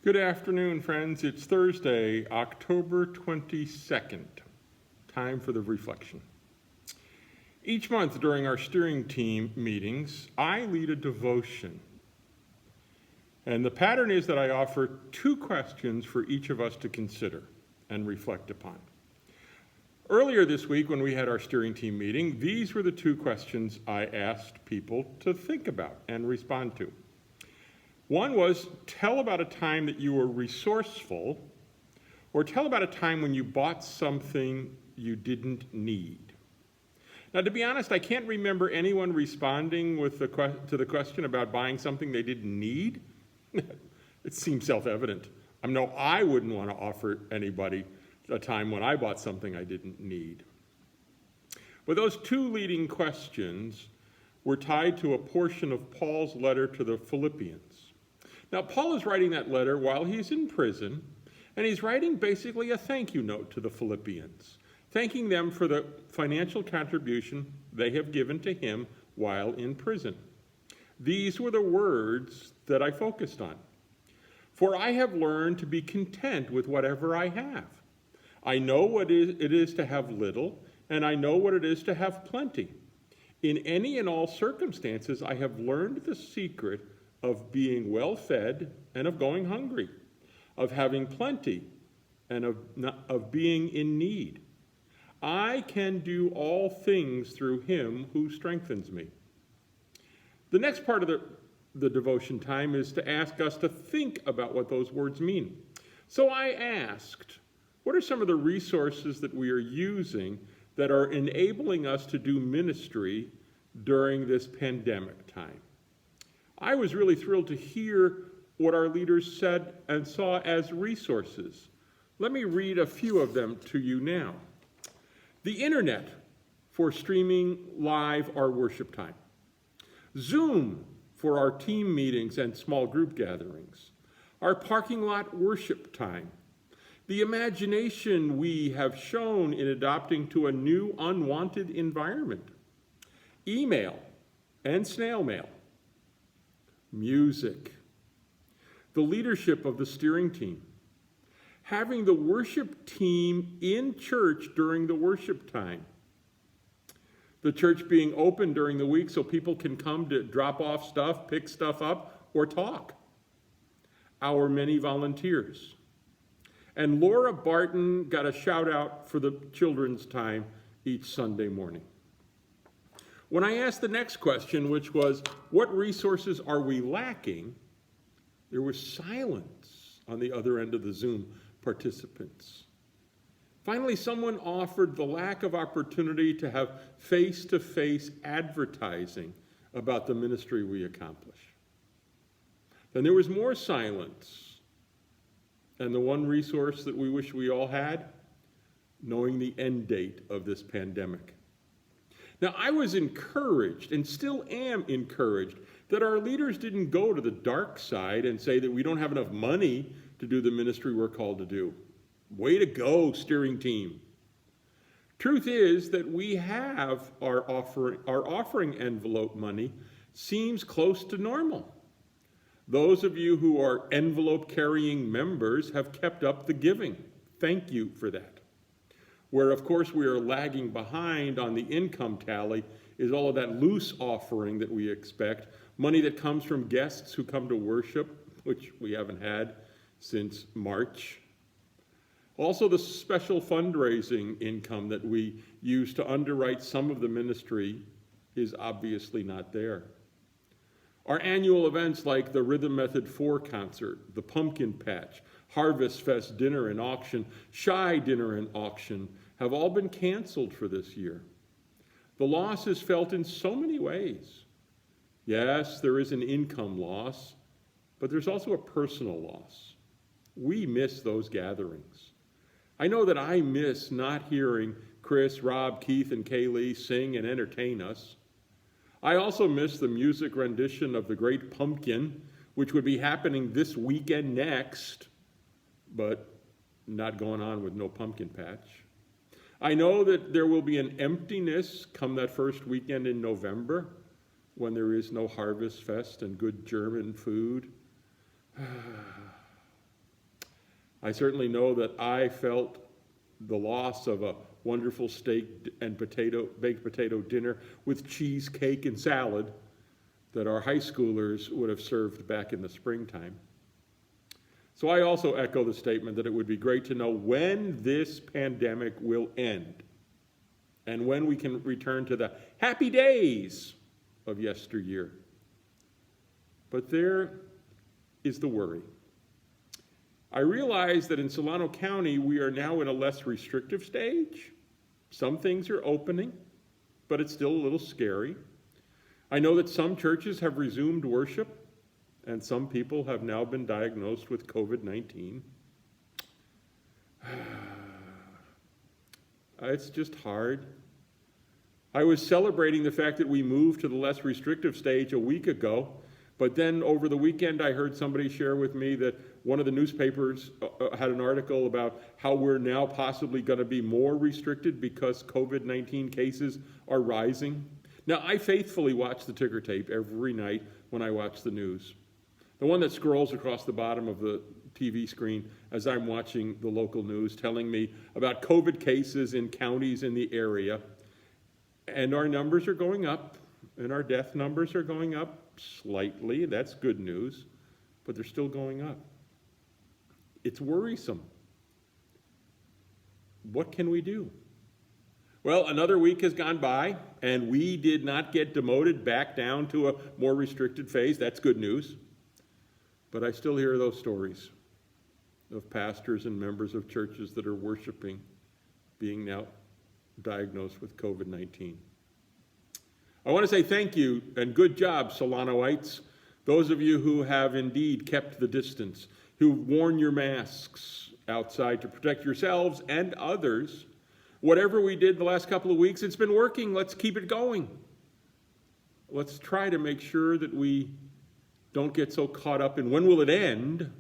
Good afternoon, friends. It's Thursday, October 22nd. Time for the reflection. Each month during our steering team meetings, I lead a devotion. And the pattern is that I offer two questions for each of us to consider and reflect upon. Earlier this week, when we had our steering team meeting, these were the two questions I asked people to think about and respond to. One was, tell about a time that you were resourceful, or tell about a time when you bought something you didn't need. Now, to be honest, I can't remember anyone responding to the question about buying something they didn't need. It seems self-evident. I know I wouldn't want to offer anybody a time when I bought something I didn't need. But those two leading questions were tied to a portion of Paul's letter to the Philippians. Now, Paul is writing that letter while he's in prison, and he's writing basically a thank you note to the Philippians, thanking them for the financial contribution they have given to him while in prison. These were the words that I focused on. For I have learned to be content with whatever I have. I know what it is to have little, and I know what it is to have plenty. In any and all circumstances, I have learned the secret of being well fed and of going hungry, of having plenty and of being in need. I can do all things through him who strengthens me. The next part of the devotion time is to ask us to think about what those words mean. So I asked, what are some of the resources that we are using that are enabling us to do ministry during this pandemic time? I was really thrilled to hear what our leaders said and saw as resources. Let me read a few of them to you now. The internet for streaming live our worship time. Zoom for our team meetings and small group gatherings. Our parking lot worship time. The imagination we have shown in adopting to a new unwanted environment. Email and snail mail. Music, the leadership of the steering team, having the worship team in church during the worship time, the church being open during the week so people can come to drop off stuff, pick stuff up, or talk, our many volunteers. And Laura Barton got a shout out for the children's time each Sunday morning. When I asked the next question, which was, what resources are we lacking? There was silence on the other end of the Zoom participants. Finally, someone offered the lack of opportunity to have face-to-face advertising about the ministry we accomplish. Then there was more silence. And the one resource that we wish we all had, knowing the end date of this pandemic. Now, I was encouraged, and still am encouraged, that our leaders didn't go to the dark side and say that we don't have enough money to do the ministry we're called to do. Way to go, steering team. Truth is that we have our offering envelope money seems close to normal. Those of you who are envelope-carrying members have kept up the giving. Thank you for that. Where, of course, we are lagging behind on the income tally is all of that loose offering that we expect, money that comes from guests who come to worship, which we haven't had since March. Also, the special fundraising income that we use to underwrite some of the ministry is obviously not there. Our annual events like the Rhythm Method 4 concert, the Pumpkin Patch, Harvest Fest dinner and auction, Shy dinner and auction, have all been canceled for this year. The loss is felt in so many ways. Yes, there is an income loss, but there's also a personal loss. We miss those gatherings. I know that I miss not hearing Chris, Rob, Keith, and Kaylee sing and entertain us. I also miss the music rendition of The Great Pumpkin, which would be happening this weekend next, but not going on with no pumpkin patch. I know that there will be an emptiness come that first weekend in November when there is no Harvest Fest and good German food. I certainly know that I felt the loss of a wonderful steak and baked potato dinner with cheesecake and salad that our high schoolers would have served back in the springtime. So I also echo the statement that it would be great to know when this pandemic will end and when we can return to the happy days of yesteryear. But there is the worry. I realize that in Solano County, we are now in a less restrictive stage. Some things are opening, but it's still a little scary. I know that some churches have resumed worship, and some people have now been diagnosed with COVID-19. It's just hard. I was celebrating the fact that we moved to the less restrictive stage a week ago, but then over the weekend I heard somebody share with me that one of the newspapers had an article about how we're now possibly going to be more restricted because COVID-19 cases are rising. Now, I faithfully watch the ticker tape every night when I watch the news. The one that scrolls across the bottom of the TV screen as I'm watching the local news, telling me about COVID cases in counties in the area. And our numbers are going up, and our death numbers are going up slightly. That's good news, but they're still going up. It's worrisome. What can we do? Well, another week has gone by, and we did not get demoted back down to a more restricted phase. That's good news. But I still hear those stories of pastors and members of churches that are worshiping being now diagnosed with COVID-19. I want to say thank you and good job, Solanoites, those of you who have indeed kept the distance, who've worn your masks outside to protect yourselves and others. Whatever we did the last couple of weeks, it's been working. Let's keep it going. Let's try to make sure that we don't get so caught up in when will it end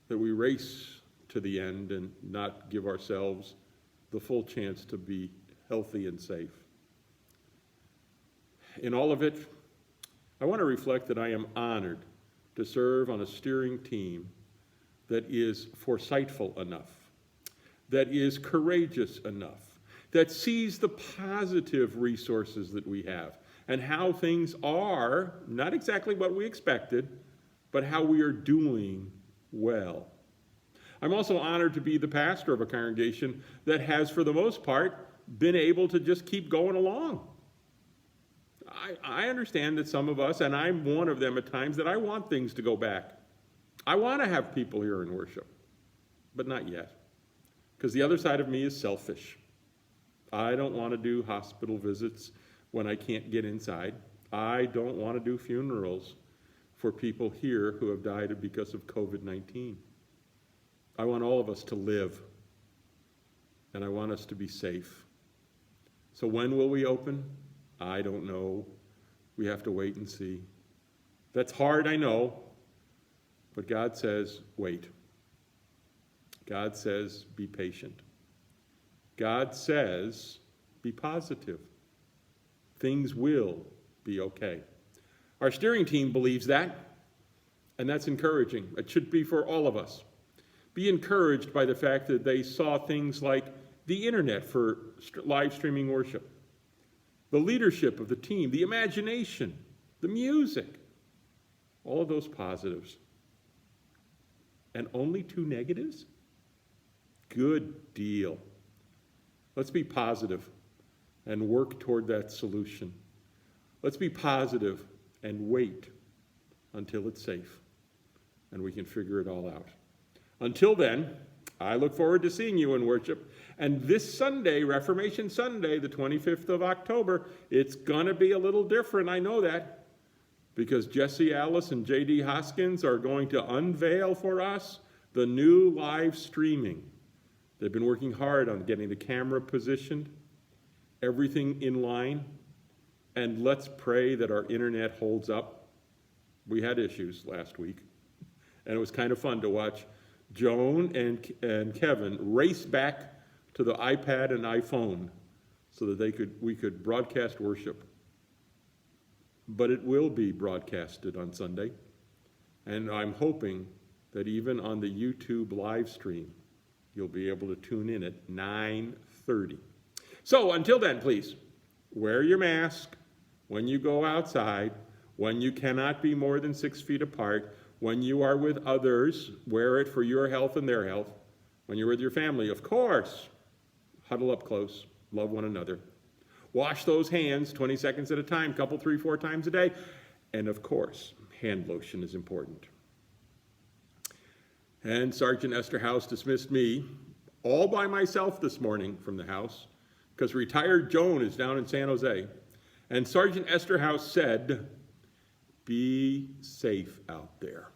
that we race to the end and not give ourselves the full chance to be healthy and safe. In all of it, I want to reflect that I am honored to serve on a steering team that is foresightful enough, that is courageous enough, that sees the positive resources that we have and how things are, not exactly what we expected, but how we are doing well. I'm also honored to be the pastor of a congregation that has, for the most part, been able to just keep going along. I understand that some of us, and I'm one of them at times, that I want things to go back. I want to have people here in worship, but not yet. Because the other side of me is selfish. I don't want to do hospital visits when I can't get inside. I don't want to do funerals for people here who have died because of COVID-19. I want all of us to live, and I want us to be safe. So when will we open? I don't know. We have to wait and see. That's hard, I know, but God says, wait. God says, be patient. God says, be positive. Things will be okay. Our steering team believes that, and that's encouraging. It should be for all of us. Be encouraged by the fact that they saw things like the internet for live streaming worship, the leadership of the team, the imagination, the music, all of those positives. And only 2 negatives? Good deal. Let's be positive and work toward that solution. Let's be positive and wait until it's safe and we can figure it all out. Until then, I look forward to seeing you in worship. And this Sunday, Reformation Sunday, the 25th of October, it's going to be a little different, I know that, because Jesse Alice and J.D. Hoskins are going to unveil for us the new live streaming. They've been working hard on getting the camera positioned, everything in line, and let's pray that our internet holds up. We had issues last week, and it was kind of fun to watch Joan and Kevin race back to the iPad and iPhone so that we could broadcast worship. But it will be broadcasted on Sunday, and I'm hoping that even on the YouTube live stream, you'll be able to tune in at 9:30. So until then, please, wear your mask when you go outside, when you cannot be more than 6 feet apart, when you are with others, wear it for your health and their health. When you're with your family, of course, huddle up close, love one another. Wash those hands 20 seconds at a time, couple, 3, 4 times a day. And of course, hand lotion is important. And Sergeant Esterhaus dismissed me all by myself this morning from the house because retired Joan is down in San Jose. And Sergeant Esterhaus said, be safe out there.